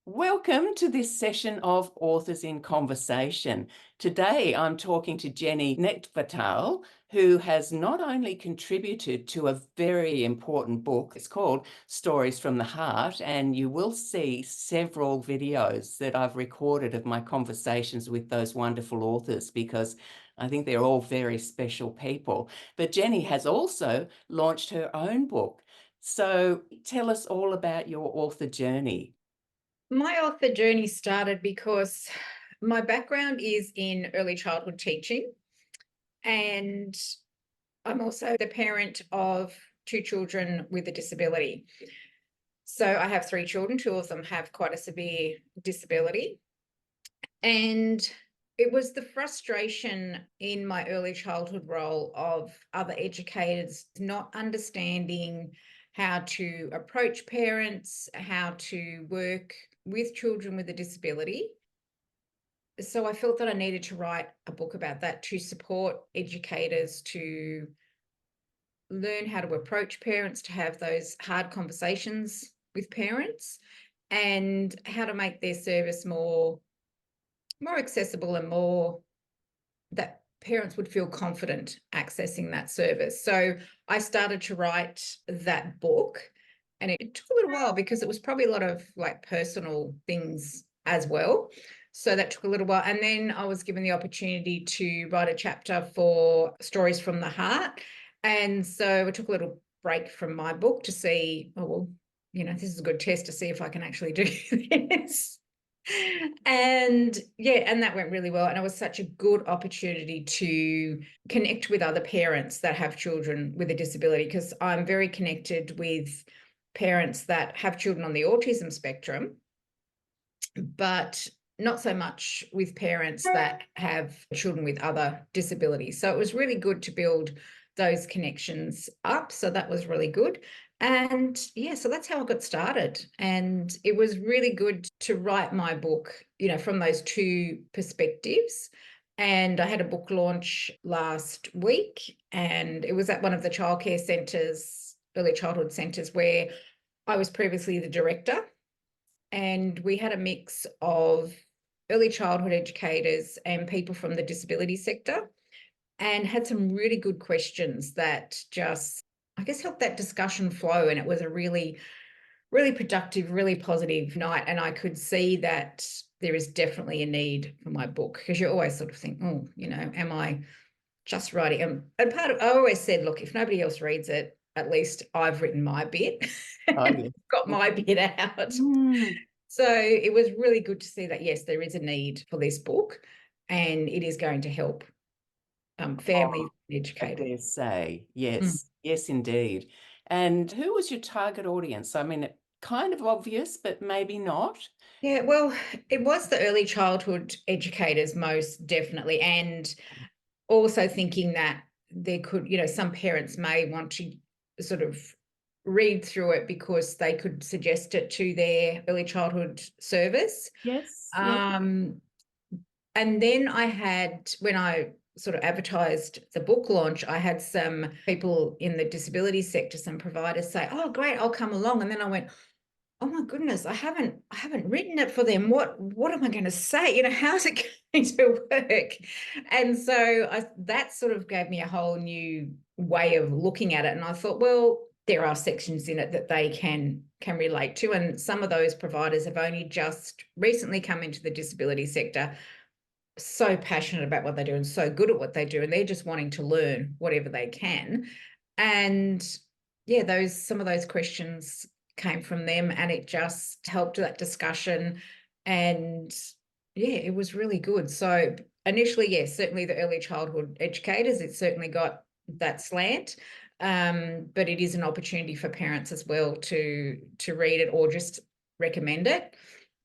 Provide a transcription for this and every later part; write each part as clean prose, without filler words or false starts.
Welcome to this session of Authors in Conversation. Today I'm talking to Jenny Netvatal, who has not only contributed to a very important book, it's called Stories from the Heart, and you will see several videos that I've recorded of my conversations with those wonderful authors because I think they're all very special people. But Jenny has also launched her own book. So tell us all about your author journey. My author journey started because my background is in early childhood teaching, and I'm also the parent of two children with a disability. So I have three children, two of them have quite a severe disability. And it was the frustration in my early childhood role of other educators not understanding how to approach parents, how to work with children with a disability. So I felt that I needed to write a book about that to support educators to learn how to approach parents, to have those hard conversations with parents, and how to make their service more accessible and more that parents would feel confident accessing that service. So I started to write that book, and it took a little while because it was probably a lot of like personal things as well. So that took a little while. And then I was given the opportunity to write a chapter for Stories from the Heart. And so I took a little break from my book to see, oh, well, this is a good test to see if I can actually do this. And yeah, and that went really well. And it was such a good opportunity to connect with other parents that have children with a disability, because I'm very connected with parents that have children on the autism spectrum, but not so much with parents that have children with other disabilities. So it was really good to build those connections up. So that was really good. And yeah, so that's how I got started. And it was really good to write my book, from those two perspectives. And I had a book launch last week, and it was at one of the childcare centres, early childhood centres, where I was previously the director. And we had a mix of early childhood educators and people from the disability sector, and had some really good questions that just, I guess, helped that discussion flow. And it was a really, really productive, really positive night. And I could see that there is definitely a need for my book, because you always sort of think, oh, am I just writing? And I always said, look, if nobody else reads it, at least I've written my bit, Oh, yeah. got my bit out. Mm. So it was really good to see that, yes, there is a need for this book, and it is going to help families Oh, and I educators. dare say. Mm. Yes, yes, indeed. And who was your target audience? I mean, kind of obvious, but maybe not. Yeah, well, it was the early childhood educators, most definitely. And also thinking that there could, some parents may want to sort of read through it because they could suggest it to their early childhood service. Yes, yes. Um, And then when I sort of advertised the book launch, I had some people in the disability sector, some providers say, "Oh, great, I'll come along." And then I went, "Oh my goodness, I haven't written it for them. What am I going to say? How's it going to work?" And so that sort of gave me a whole new way of looking at it. And I thought, well, there are sections in it that they can relate to. And some of those providers have only just recently come into the disability sector, so passionate about what they do and so good at what they do, and they're just wanting to learn whatever they can. And yeah, some of those questions came from them, and it just helped that discussion. And yeah, it was really good. So initially, yes, certainly the early childhood educators, it certainly got that slant. But it is an opportunity for parents as well to read it or just recommend it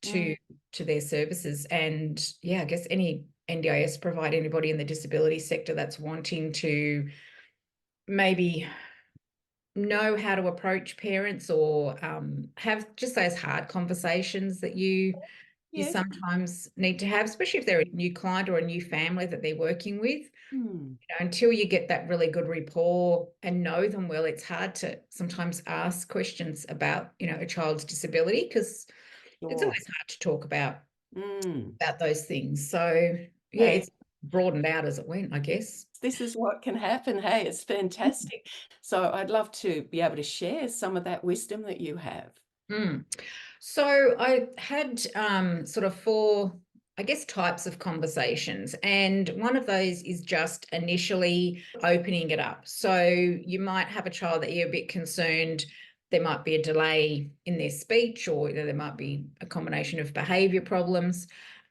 Mm. to their services. And yeah, I guess any NDIS provide anybody in the disability sector that's wanting to maybe know how to approach parents, or have just those hard conversations that you Yes. sometimes need to have, especially if they're a new client or a new family that they're working with. Hmm. Until you get that really good rapport and know them well, it's hard to sometimes ask questions about, a child's disability, because it's Sure. always hard to talk Mm. about those things. So yeah, Hey, it's broadened out as it went, I guess. this is what can happen. Hey, it's fantastic. So I'd love to be able to share some of that wisdom that you have. Mm. So I had sort of four, I guess, types of conversations. And one of those is just initially opening it up. So you might have a child that you're a bit concerned. There might be a delay in their speech, or there might be a combination of behavior problems.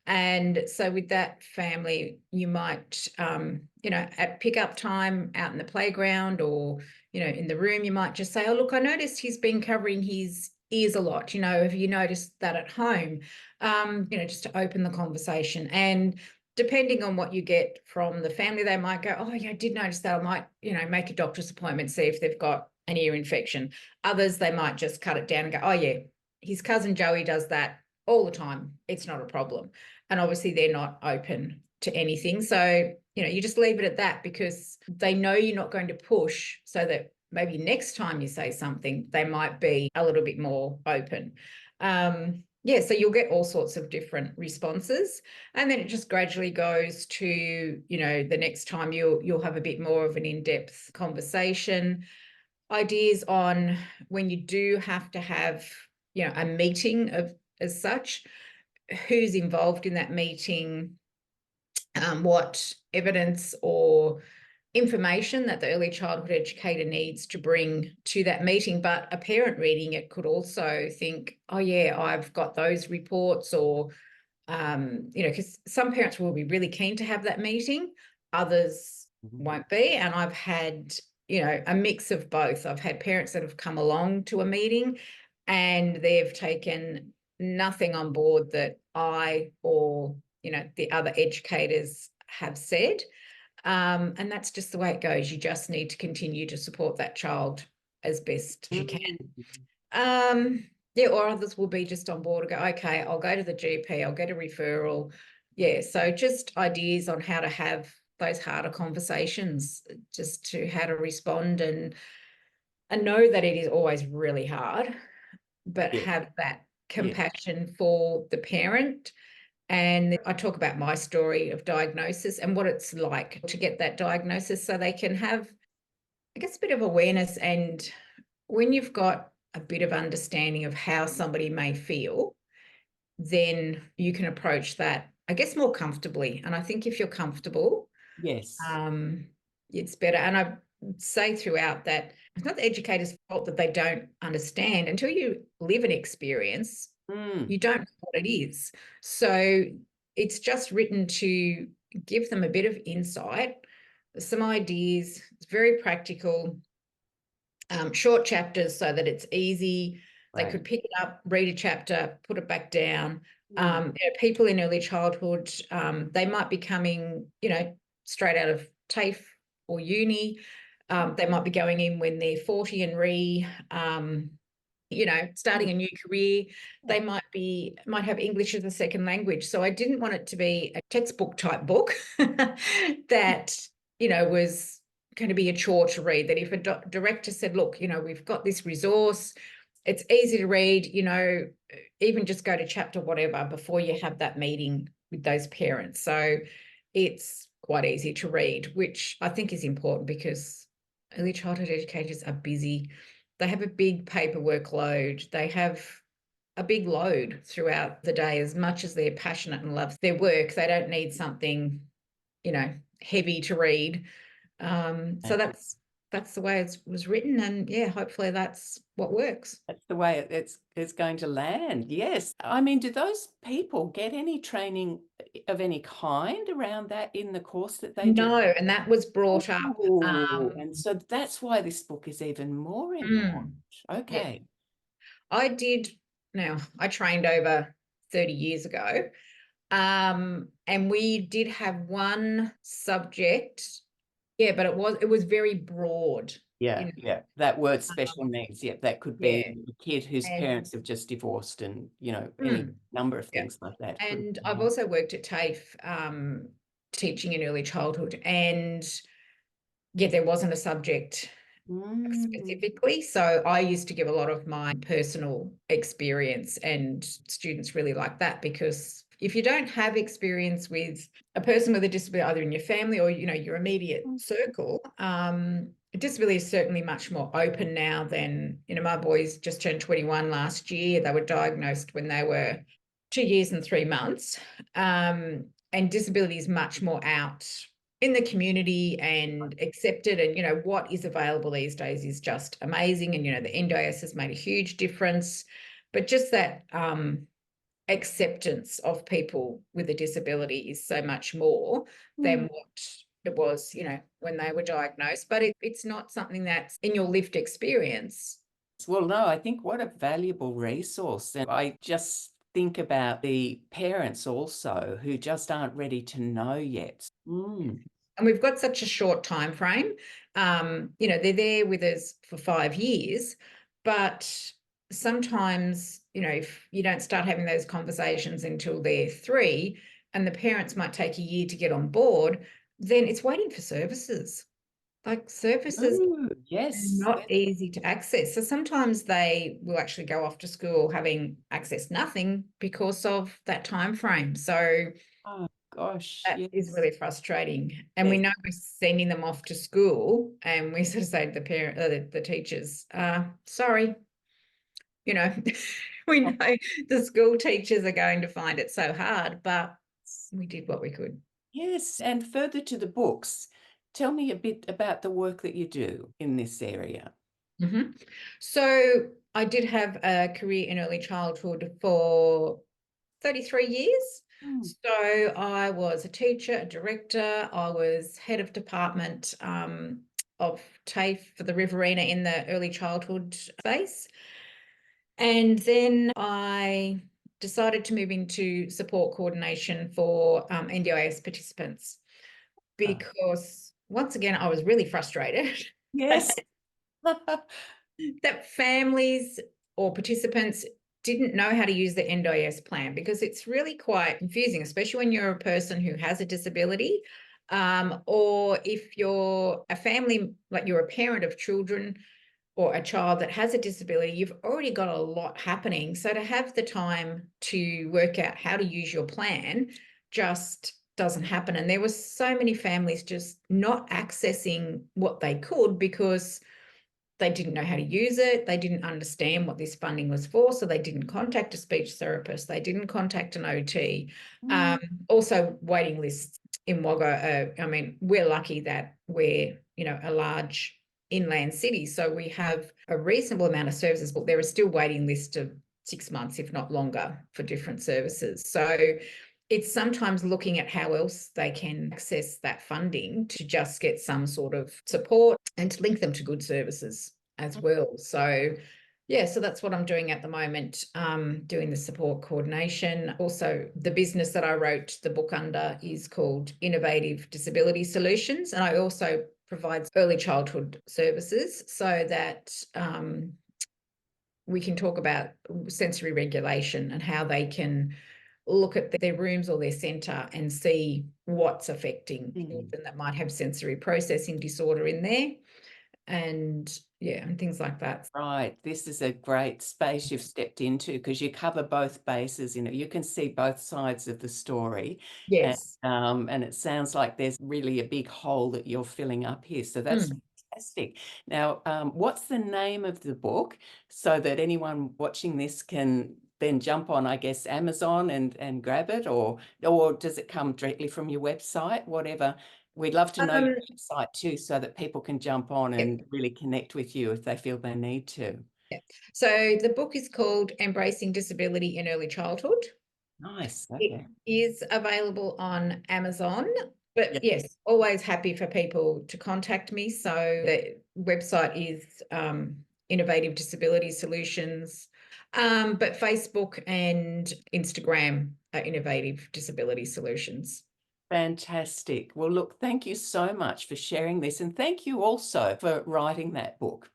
And so with that family, you might, at pickup time out in the playground or, in the room, you might just say, oh, look, I noticed he's been covering his ears a lot. Have you noticed that at home? Just to open the conversation. And depending on what you get from the family, they might go, oh, yeah, I did notice that. I might, make a doctor's appointment, see if they've got an ear infection. Others, they might just cut it down and go, oh, yeah, his cousin Joey does that all the time. It's not a problem. And obviously they're not open to anything. So, you just leave it at that because they know you're not going to push, so that maybe next time you say something, they might be a little bit more open. So you'll get all sorts of different responses. And then it just gradually goes to, the next time you'll have a bit more of an in-depth conversation. Ideas on when you do have to have, a meeting as such, who's involved in that meeting, what evidence or information that the early childhood educator needs to bring to that meeting. But a parent reading it could also think, oh yeah, I've got those reports, or because some parents will be really keen to have that meeting, others won't be. And I've had a mix of both. I've had parents that have come along to a meeting and they've taken nothing on board that I or the other educators have said. And that's just the way it goes. You just need to continue to support that child as best as you can. Or others will be just on board and go, okay, I'll go to the GP, I'll get a referral. Yeah, so just ideas on how to have those harder conversations, just to how to respond and know that it is always really hard, but Yeah. have that Yeah. compassion for the parent. And I talk about my story of diagnosis and what it's like to get that diagnosis, so they can have, I guess, a bit of awareness. And when you've got a bit of understanding of how somebody may feel, then you can approach that, I guess, more comfortably. And I think if you're comfortable, Yes. it's better. And I say throughout that it's not the educator's fault that they don't understand. Until you live an experience, you don't know what it is. So it's just written to give them a bit of insight, some ideas. It's very practical, short chapters so that it's easy. They Right. could pick it up, read a chapter, put it back down. People in early childhood, they might be coming, straight out of TAFE or uni. They might be going in when they're 40 and starting a new career. They might have English as a second language. So I didn't want it to be a textbook type book that, was going to be a chore to read. That if a director said, look, we've got this resource, it's easy to read, even just go to chapter whatever before you have that meeting with those parents. So it's quite easy to read, which I think is important because early childhood educators are busy. They have a big paperwork load. They have a big load throughout the day. As much as they're passionate and love their work, they don't need something, heavy to read. So that's the way it was written, and yeah, hopefully that's what works. That's the way it's going to land. Yes. I mean, do those people get any training of any kind around that in the course that they do? No, and that was brought up. Oh, and so that's why this book is even more important. Yeah, Okay. I trained over 30 years ago. And we did have one subject. Yeah, but it was very broad. Yeah, yeah. That word special needs, yeah, that could be Yeah. a kid whose And parents have just divorced and, any number of yeah. things like that. And I've also worked at TAFE, teaching in early childhood, and yeah, there wasn't a subject Mm. specifically. So I used to give a lot of my personal experience, and students really like that, because if you don't have experience with a person with a disability, either in your family or, you know, your immediate circle, disability is certainly much more open now than, you know, my boys just turned 21 last year. They were diagnosed when they were 2 years and 3 months. And disability is much more out in the community and accepted, and you know what is available these days is just amazing, and you know the NDIS has made a huge difference, but just that acceptance of people with a disability is so much more than what it was, you know, when they were diagnosed. But it's not something that's in your lived experience. Well, no, I think what a valuable resource. And I just think about the parents also who just aren't ready to know yet. Mm. And we've got such a short time frame. You know, they're there with us for 5 years, but sometimes, you know, if you don't start having those conversations until they're 3, and the parents might take a year to get on board, then it's waiting for services. Like, services Oh, are yes. not easy to access. So sometimes they will actually go off to school having accessed nothing because of that time frame. So Oh, gosh. that is Yes. really frustrating. And we Yes. know we're sending them off to school, and we sort of say to the parent, the teachers, sorry, you know, we know the school teachers are going to find it so hard, but we did what we could. Yes. And further to the books, tell me a bit about the work that you do in this area. Mhm. So I did have a career in early childhood for 33 years. Mm. So I was a teacher, a director, I was head of department of TAFE for the Riverina in the early childhood space. And then I decided to move into support coordination for NDIS participants, Ah, because once again, I was really frustrated yes. that families or participants didn't know how to use the NDIS plan, because it's really quite confusing, especially when you're a person who has a disability, or if you're a family, like you're a parent of children or a child that has a disability, you've already got a lot happening. So to have the time to work out how to use your plan just doesn't happen. And there were so many families just not accessing what they could because they didn't know how to use it. They didn't understand what this funding was for. So they didn't contact a speech therapist. They didn't contact an OT. Mm. Also, waiting lists in Wagga. I mean, we're lucky that we're, you know, a large inland city. So we have a reasonable amount of services, but there are still waiting lists of 6 months, if not longer, for different services. So it's sometimes looking at how else they can access that funding to just get some sort of support and to link them to good services as well. So yeah, so that's what I'm doing at the moment, doing the support coordination. Also, the business that I wrote the book under is called Innovative Disability Solutions, and I also provide early childhood services so that we can talk about sensory regulation and how they can look at their rooms or their centre and see what's affecting children that might have sensory processing disorder in there, and yeah, and things like that. Right. This is a great space you've stepped into because you cover both bases. You know, you can see both sides of the story. Yes. And it sounds like there's really a big hole that you're filling up here. So that's Mm. fantastic. Now, what's the name of the book so that anyone watching this can then jump on, I guess, Amazon and grab it, or does it come directly from your website? Whatever. We'd love to know your Um, website too, so that people can jump on yeah, and really connect with you if they feel they need to. yeah. So the book is called Embracing Disability in Early Childhood. Nice. It Okay. is available on Amazon, but Yeah. yes, always happy for people to contact me. So the website is Innovative Disability Solutions, but Facebook and Instagram are Innovative Disability Solutions. Fantastic. Well, look, thank you so much for sharing this, and thank you also for writing that book.